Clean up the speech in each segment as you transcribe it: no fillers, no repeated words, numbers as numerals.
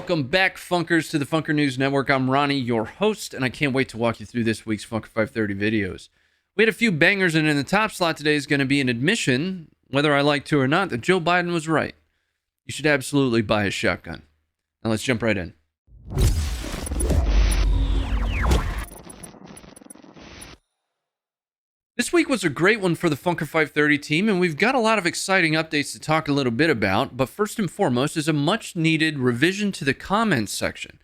Welcome back, Funkers, to the Funker News Network. I'm Ronnie, your host, and I can't wait to walk you through this week's Funker 530 videos. We had a few bangers, and in the top slot today is going to be an admission, whether I like to or not, that Joe Biden was right. You should absolutely buy a shotgun. Now let's jump right in. This week was a great one for the Funker 530 team, and we've got a lot of exciting updates to talk a little bit about, but first and foremost is a much-needed revision to the comments section.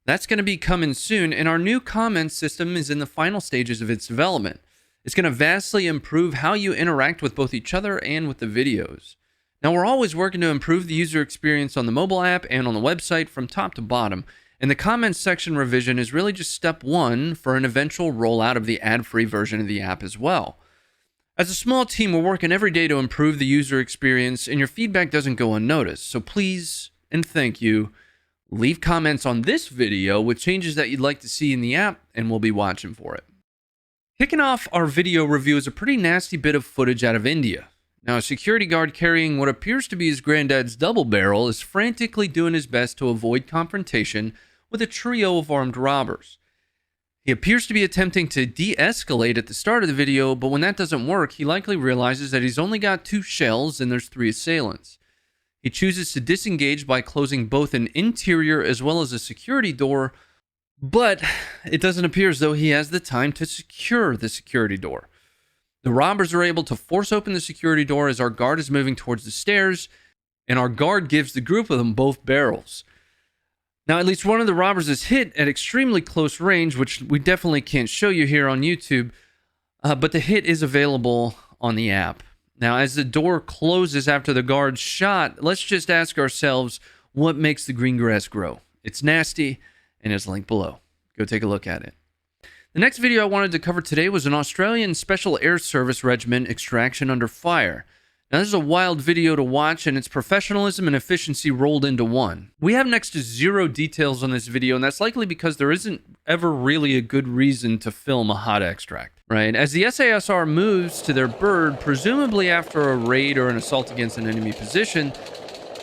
That's going to be coming soon, and our new comments system is in the final stages of its development. It's going to vastly improve how you interact with both each other and with the videos. Now, we're always working to improve the user experience on the mobile app and on the website from top to bottom, and the comments section revision is really just step one for an eventual rollout of the ad-free version of the app as well. As a small team, we're working every day to improve the user experience, and your feedback doesn't go unnoticed. So please, and thank you, leave comments on this video with changes that you'd like to see in the app, and we'll be watching for it. Kicking off our video review is a pretty nasty bit of footage out of India. Now, a security guard carrying what appears to be his granddad's double barrel is frantically doing his best to avoid confrontation with a trio of armed robbers. He appears to be attempting to de-escalate at the start of the video, but when that doesn't work, he likely realizes that he's only got 2 shells and there's 3 assailants. He chooses to disengage by closing both an interior as well as a security door, but it doesn't appear as though he has the time to secure the security door. The robbers are able to force open the security door as our guard is moving towards the stairs, and our guard gives the group of them both barrels. Now, at least one of the robbers is hit at extremely close range, which we definitely can't show you here on YouTube, but the hit is available on the app. Now, as the door closes after the guard's shot, let's just ask ourselves what makes the green grass grow. It's nasty, and it's linked below. Go take a look at it. The next video I wanted to cover today was an Australian Special Air Service Regiment extraction under fire. Now, this is a wild video to watch, and its professionalism and efficiency rolled into one. We have next to 0 details on this video, and that's likely because there isn't ever really a good reason to film a hot extract, right? As the SASR moves to their bird, presumably after a raid or an assault against an enemy position,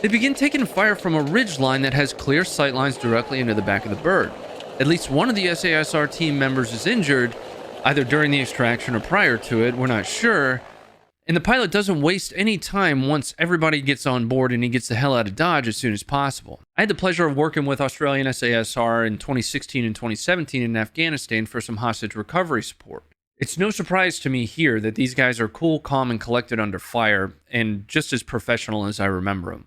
they begin taking fire from a ridge line that has clear sightlines directly into the back of the bird. At least one of the SASR team members is injured, either during the extraction or prior to it, we're not sure. And the pilot doesn't waste any time once everybody gets on board and he gets the hell out of Dodge as soon as possible. I had the pleasure of working with Australian SASR in 2016 and 2017 in Afghanistan for some hostage recovery support. It's no surprise to me here that these guys are cool, calm, and collected under fire, and just as professional as I remember them.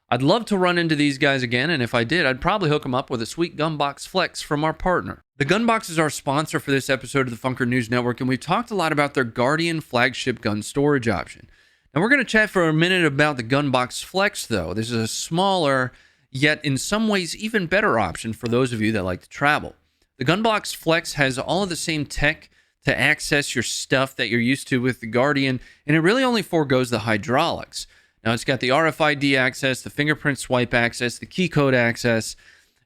I'd love to run into these guys again, and if I did, I'd probably hook them up with a sweet Gunbox Flex from our partner. The Gunbox is our sponsor for this episode of the Funker News Network, and we've talked a lot about their Guardian flagship gun storage option. Now, we're going to chat for a minute about the Gunbox Flex, though. This is a smaller, yet in some ways even better option for those of you that like to travel. The Gunbox Flex has all of the same tech to access your stuff that you're used to with the Guardian, and it really only forgoes the hydraulics. Now, it's got the RFID access, the fingerprint swipe access, the key code access.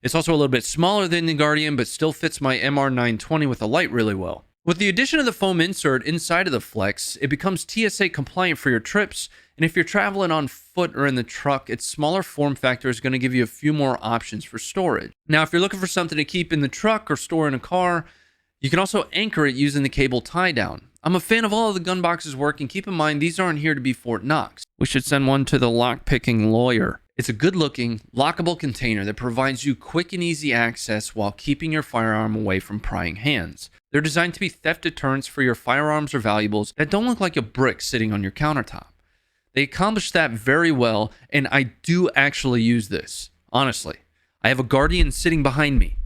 It's also a little bit smaller than the Guardian, but still fits my MR920 with the light really well. With the addition of the foam insert inside of the Flex, it becomes TSA compliant for your trips, and if you're traveling on foot or in the truck, its smaller form factor is going to give you a few more options for storage. Now, if you're looking for something to keep in the truck or store in a car, you can also anchor it using the cable tie-down. I'm a fan of all of the Gunbox's work, and keep in mind, these aren't here to be Fort Knox. We should send one to the lock-picking lawyer. It's a good-looking, lockable container that provides you quick and easy access while keeping your firearm away from prying hands. They're designed to be theft deterrents for your firearms or valuables that don't look like a brick sitting on your countertop. They accomplish that very well, and I do actually use this. Honestly, I have a Guardian sitting behind me.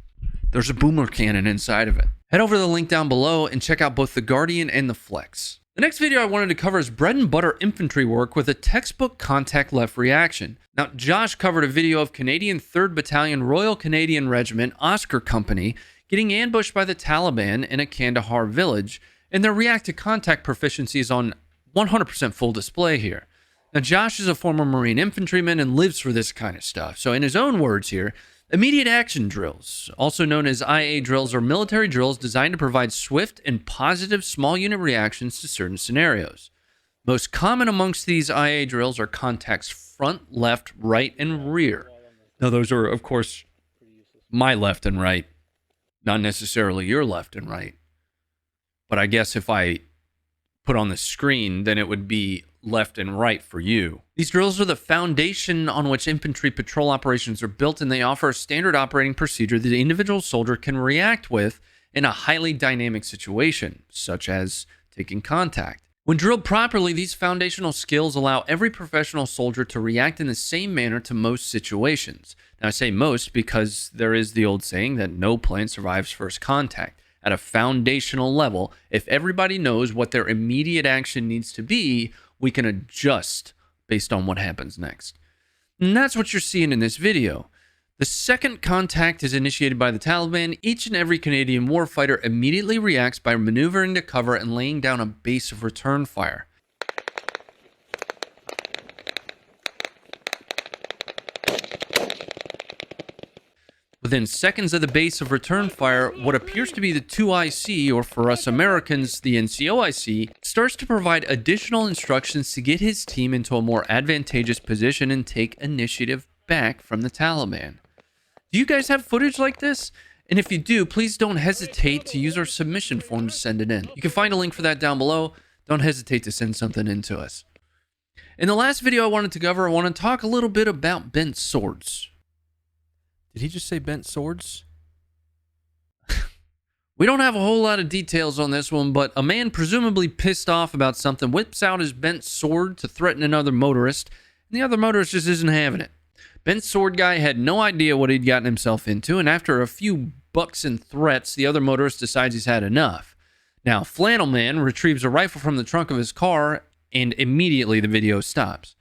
There's a boomer cannon inside of it. Head over to the link down below and check out both the Guardian and the Flex. The next video I wanted to cover is bread and butter infantry work with a textbook contact left reaction. Now, Josh covered a video of Canadian 3rd Battalion Royal Canadian Regiment Oscar Company getting ambushed by the Taliban in a Kandahar village, and their react to contact proficiency is on 100% full display here. Now, Josh is a former Marine infantryman and lives for this kind of stuff. So in his own words here, immediate action drills, also known as IA drills, are military drills designed to provide swift and positive small unit reactions to certain scenarios. Most common amongst these IA drills are contacts front, left, right, and rear. Now, those are, of course, my left and right, not necessarily your left and right. But I guess if I put on the screen, then it would be left and right for you. These drills are the foundation on which infantry patrol operations are built, and they offer a standard operating procedure that the individual soldier can react with in a highly dynamic situation, such as taking contact. When drilled properly, these foundational skills allow every professional soldier to react in the same manner to most situations. Now, I say most because there is the old saying that no plan survives first contact. At a foundational level, if everybody knows what their immediate action needs to be, we can adjust based on what happens next. And that's what you're seeing in this video. The second contact is initiated by the Taliban. Each and every Canadian warfighter immediately reacts by maneuvering to cover and laying down a base of return fire. Within seconds of the base of return fire, what appears to be the 2IC, or for us Americans, the NCOIC, starts to provide additional instructions to get his team into a more advantageous position and take initiative back from the Taliban. Do you guys have footage like this? And if you do, please don't hesitate to use our submission form to send it in. You can find a link for that down below. Don't hesitate to send something in to us. In the last video I wanted to cover, I want to talk a little bit about bent swords. Did he just say bent swords? We don't have a whole lot of details on this one, but a man presumably pissed off about something whips out his bent sword to threaten another motorist, and the other motorist just isn't having it. Bent sword guy had no idea what he'd gotten himself into, and after a few bucks and threats, the other motorist decides he's had enough. Now, Flannel Man retrieves a rifle from the trunk of his car, and immediately the video stops.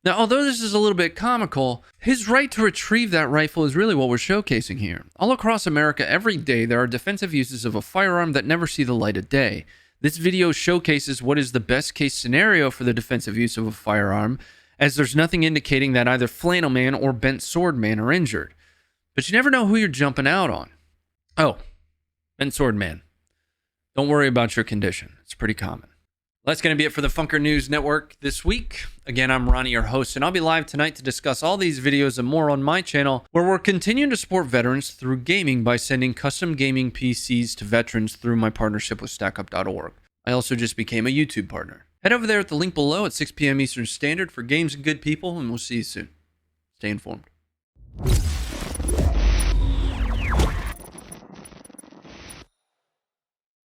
Now, although this is a little bit comical, his right to retrieve that rifle is really what we're showcasing here. All across America, every day, there are defensive uses of a firearm that never see the light of day. This video showcases what is the best case scenario for the defensive use of a firearm, as there's nothing indicating that either Flannel Man or Bent Sword Man are injured. But you never know who you're jumping out on. Oh, Bent Sword Man. Don't worry about your condition. It's pretty common. That's going to be it for the Funker News Network this week. Again, I'm Ronnie, your host, and I'll be live tonight to discuss all these videos and more on my channel, where we're continuing to support veterans through gaming by sending custom gaming PCs to veterans through my partnership with StackUp.org. I also just became a YouTube partner. Head over there at the link below at 6 p.m. Eastern Standard for games and good people, and we'll see you soon. Stay informed.